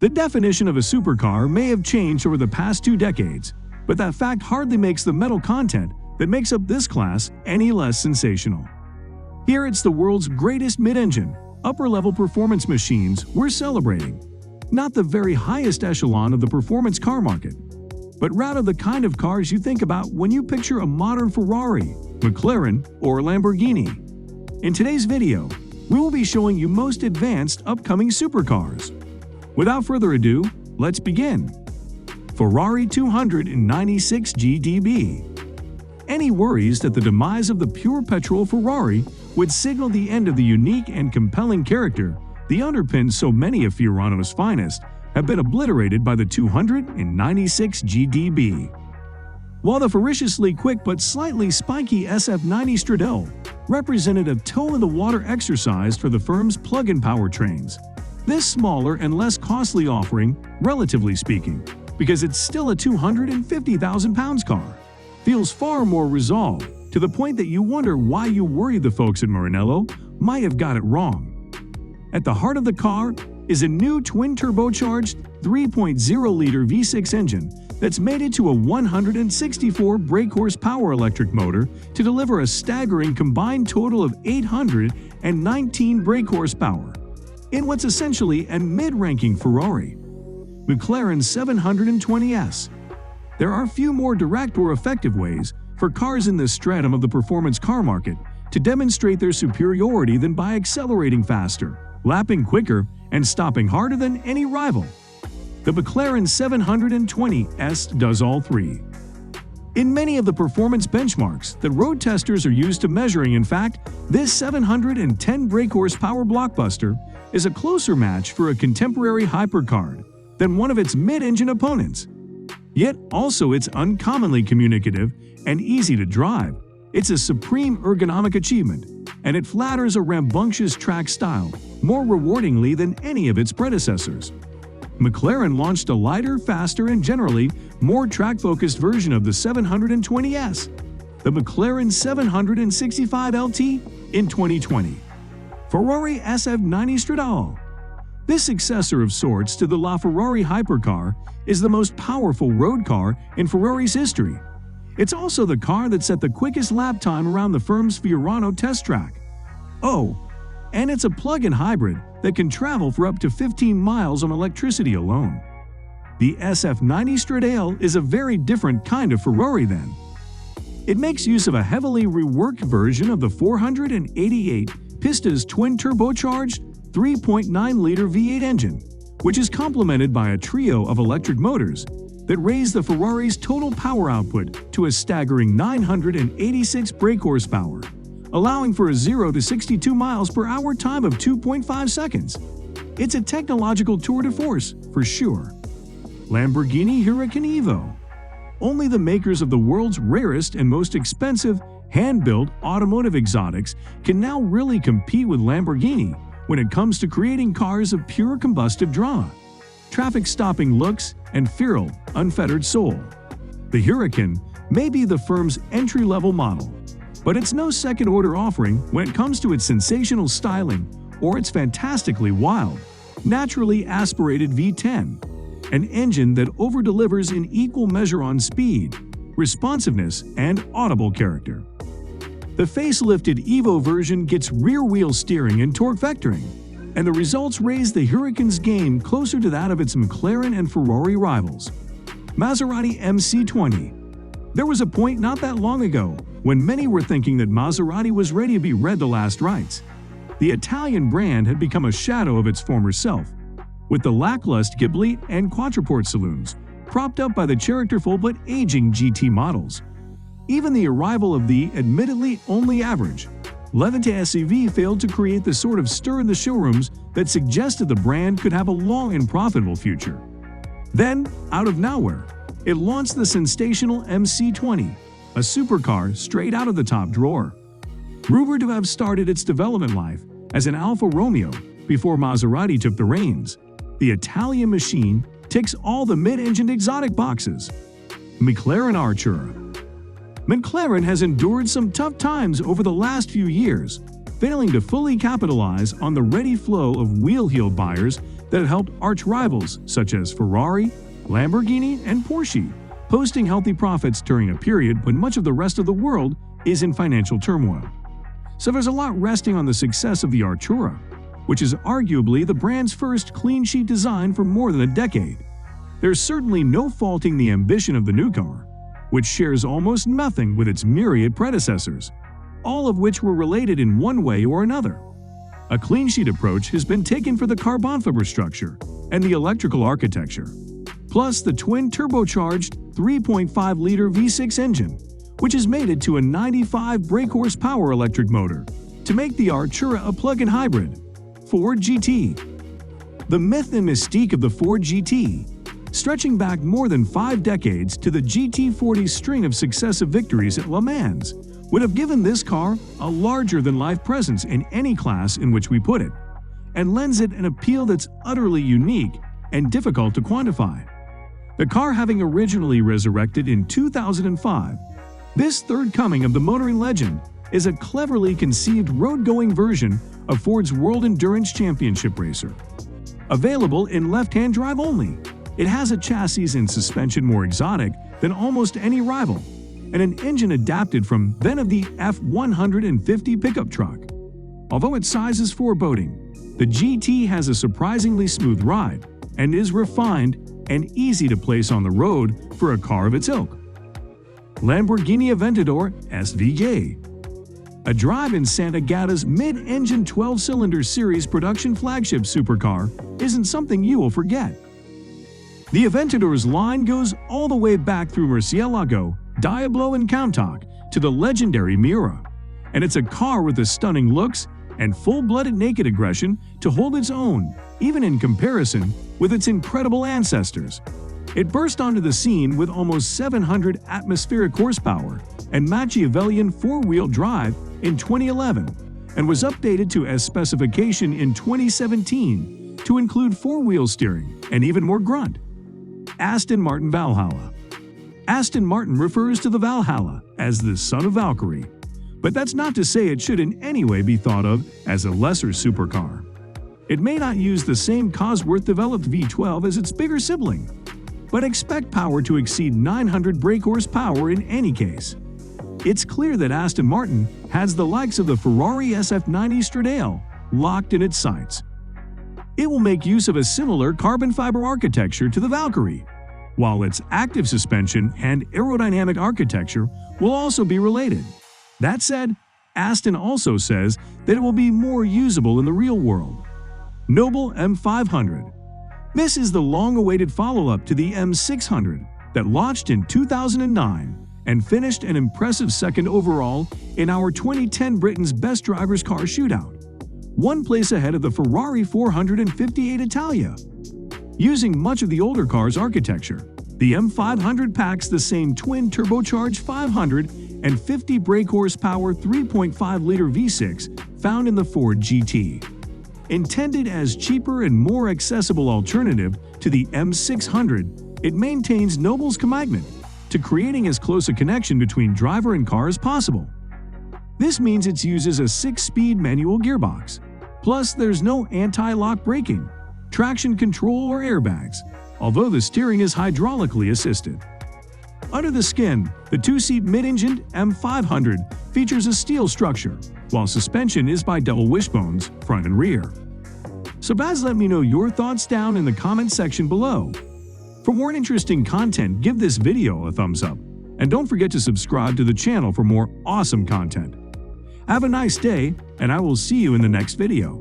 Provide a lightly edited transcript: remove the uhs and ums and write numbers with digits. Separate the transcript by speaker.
Speaker 1: The definition of a supercar may have changed over the past 2 decades, but that fact hardly makes the metal content that makes up this class any less sensational. Here it's the world's greatest mid-engine, upper-level performance machines we're celebrating, not the very highest echelon of the performance car market, but rather the kind of cars you think about when you picture a modern Ferrari, McLaren, or Lamborghini. In today's video, we will be showing you most advanced upcoming supercars. Without further ado, let's begin. Ferrari 296 GTB. Any worries that the demise of the pure petrol Ferrari would signal the end of the unique and compelling character that underpins so many of Fiorano's finest have been obliterated by the 296 GTB. While the ferociously quick but slightly spiky SF90 Stradale represented a toe-in-the-water exercise for the firm's plug-in powertrains, this smaller and less costly offering, relatively speaking, because it's still a 250,000 pounds car, feels far more resolved, to the point that you wonder why you worry the folks at Maranello might have got it wrong. At the heart of the car is a new twin-turbocharged 3.0-liter V6 engine that's mated to a 164 brake horsepower electric motor to deliver a staggering combined total of 819 brake horsepower in what's essentially a mid-ranking Ferrari, McLaren 720S. There are few more direct or effective ways for cars in this stratum of the performance car market to demonstrate their superiority than by accelerating faster, lapping quicker, and stopping harder than any rival. The McLaren 720S does all three. In many of the performance benchmarks that road testers are used to measuring, in fact, this 710 brake horsepower blockbuster is a closer match for a contemporary hypercar than one of its mid-engine opponents. Yet also it's uncommonly communicative and easy to drive. It's a supreme ergonomic achievement, and it flatters a rambunctious track style more rewardingly than any of its predecessors. McLaren launched a lighter, faster, and generally more track-focused version of the 720S, the McLaren 765LT, in 2020. Ferrari SF90 Stradale. This successor of sorts to the LaFerrari hypercar is the most powerful road car in Ferrari's history. It's also the car that set the quickest lap time around the firm's Fiorano test track. Oh, and it's a plug-in hybrid that can travel for up to 15 miles on electricity alone. The SF90 Stradale is a very different kind of Ferrari then. It makes use of a heavily reworked version of the 488 Pista's twin-turbocharged 3.9-liter V8 engine, which is complemented by a trio of electric motors that raise the Ferrari's total power output to a staggering 986 brake horsepower, allowing for a 0 to 62 miles per hour time of 2.5 seconds. It's a technological tour de force, for sure. Lamborghini Huracan Evo. Only the makers of the world's rarest and most expensive hand-built automotive exotics can now really compete with Lamborghini when it comes to creating cars of pure combustive drama, traffic-stopping looks, and feral, unfettered soul. The Huracan may be the firm's entry-level model, but it's no second-order offering when it comes to its sensational styling or its fantastically wild, naturally aspirated V10, an engine that over-delivers in equal measure on speed, responsiveness, and audible character. The facelifted Evo version gets rear-wheel steering and torque vectoring, and the results raise the Huracan's game closer to that of its McLaren and Ferrari rivals. Maserati MC20. There was a point not that long ago when many were thinking that Maserati was ready to be read the last rites. The Italian brand had become a shadow of its former self, with the lackluster Ghibli and Quattroporte saloons propped up by the characterful but aging GT models. Even the arrival of the, admittedly only average, Levante SUV failed to create the sort of stir in the showrooms that suggested the brand could have a long and profitable future. Then, out of nowhere, it launched the sensational MC20, a supercar straight out of the top drawer. Rumored to have started its development life as an Alfa Romeo before Maserati took the reins, the Italian machine ticks all the mid-engined exotic boxes. McLaren Artura. McLaren has endured some tough times over the last few years, failing to fully capitalize on the ready flow of wheel-heeled buyers that have helped arch rivals such as Ferrari, Lamborghini, and Porsche, posting healthy profits during a period when much of the rest of the world is in financial turmoil. So there's a lot resting on the success of the Artura, which is arguably the brand's first clean sheet design for more than a decade. There's certainly no faulting the ambition of the new car, which shares almost nothing with its myriad predecessors, all of which were related in one way or another. A clean sheet approach has been taken for the carbon fiber structure and the electrical architecture, plus the twin turbocharged 3.5-liter V6 engine, which is mated to a 95 brake horsepower electric motor to make the Artura a plug-in hybrid. Ford GT. The myth and mystique of the Ford GT, stretching back more than 5 decades to the GT40's string of successive victories at Le Mans, would have given this car a larger-than-life presence in any class in which we put it, and lends it an appeal that's utterly unique and difficult to quantify. The car having originally resurrected in 2005, this third coming of the motoring legend is a cleverly conceived road-going version of Ford's World Endurance Championship racer. Available in left-hand drive only, it has a chassis and suspension more exotic than almost any rival, and an engine adapted from then of the F-150 pickup truck. Although its size is foreboding, the GT has a surprisingly smooth ride and is refined and easy to place on the road for a car of its ilk. Lamborghini Aventador SVJ. A drive in Sant'Agata's mid-engine 12-cylinder series production flagship supercar isn't something you will forget. The Aventador's line goes all the way back through Murcielago, Diablo, and Countach to the legendary Miura, and it's a car with the stunning looks and full-blooded naked aggression to hold its own, even in comparison with its incredible ancestors. It burst onto the scene with almost 700 atmospheric horsepower and Machiavellian four-wheel drive in 2011 and was updated to S specification in 2017 to include four-wheel steering and even more grunt. Aston Martin Valhalla. Aston Martin refers to the Valhalla as the son of Valkyrie, but that's not to say it should in any way be thought of as a lesser supercar. It may not use the same Cosworth-developed V12 as its bigger sibling, but expect power to exceed 900 brake horsepower in any case. It's clear that Aston Martin has the likes of the Ferrari SF90 Stradale locked in its sights. It will make use of a similar carbon fiber architecture to the Valkyrie, while its active suspension and aerodynamic architecture will also be related. That said, Aston also says that it will be more usable in the real world. Noble M500. This is the long-awaited follow-up to the M600 that launched in 2009 and finished an impressive second overall in our 2010 Britain's Best Drivers Car Shootout, one place ahead of the Ferrari 458 Italia. Using much of the older car's architecture, the M500 packs the same twin turbocharged 550 brake horsepower 3.5-liter V6 found in the Ford GT. Intended as cheaper and more accessible alternative to the M600, it maintains Noble's commitment to creating as close a connection between driver and car as possible. This means it uses a 6-speed manual gearbox. Plus, there's no anti-lock braking, traction control, or airbags, although the steering is hydraulically assisted. Under the skin, the 2-seat mid-engined M500 features a steel structure, while suspension is by double wishbones, front and rear. So let me know your thoughts down in the comment section below. For more interesting content, give this video a thumbs up, and don't forget to subscribe to the channel for more awesome content. Have a nice day, and I will see you in the next video.